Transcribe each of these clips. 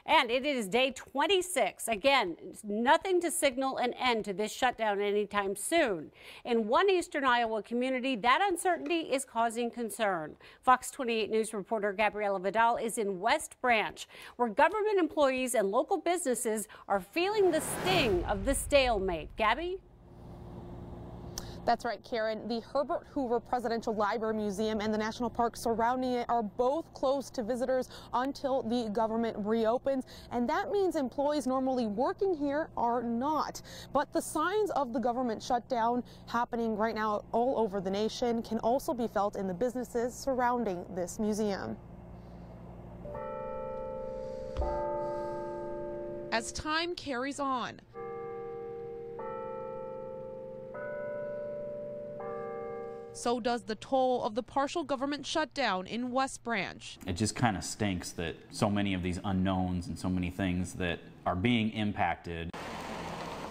And it is day 26. Again, nothing to signal an end to this shutdown anytime soon. In one eastern Iowa community, that uncertainty is causing concern. Fox 28 News reporter Gabriela Vidal is in West Branch, where government employees and local businesses are feeling the sting of the stalemate. Gabby? That's right, Karen. The Herbert Hoover Presidential Library Museum and the national park surrounding it are both closed to visitors until the government reopens, and that means employees normally working here are not. But the signs of the government shutdown happening right now all over the nation can also be felt in the businesses surrounding this museum. As time carries on, so does the toll of the partial government shutdown in West Branch. It just kind of stinks that so many of these unknowns and so many things that are being impacted.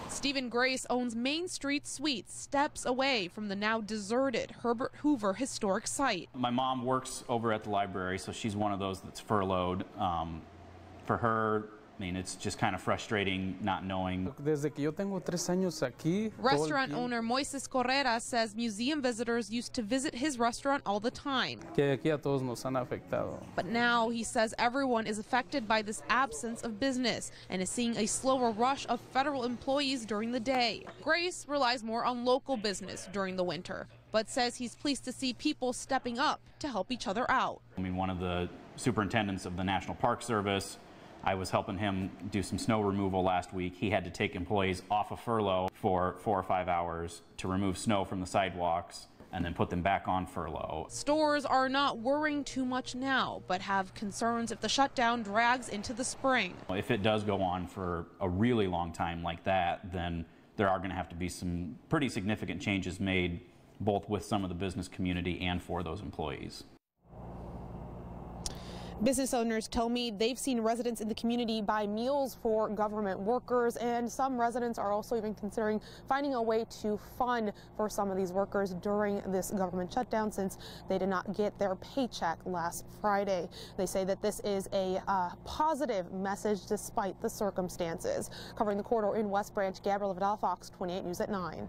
Stephen Grace owns Main Street Suites, steps away from the now deserted Herbert Hoover Historic site. My mom works over at the library, so she's one of those that's furloughed. For her, I mean, it's just kind of frustrating not knowing. Restaurant owner Moises Correra says museum visitors used to visit his restaurant all the time. But now he says everyone is affected by this absence of business and is seeing a slower rush of federal employees during the day. Grace relies more on local business during the winter, but says he's pleased to see people stepping up to help each other out. I mean, one of the superintendents of the National Park Service, I was helping him do some snow removal last week. He had to take employees off of furlough for 4 or 5 hours to remove snow from the sidewalks and then put them back on furlough. Stores are not worrying too much now, but have concerns if the shutdown drags into the spring. If it does go on for a really long time like that, then there are going to have to be some pretty significant changes made, both with some of the business community and for those employees. Business owners tell me they've seen residents in the community buy meals for government workers, and some residents are also even considering finding a way to fund for some of these workers during this government shutdown, since they did not get their paycheck last Friday. They say that this is a positive message despite the circumstances. Covering the corridor in West Branch, Gabriela Vidal, Fox 28 News at 9.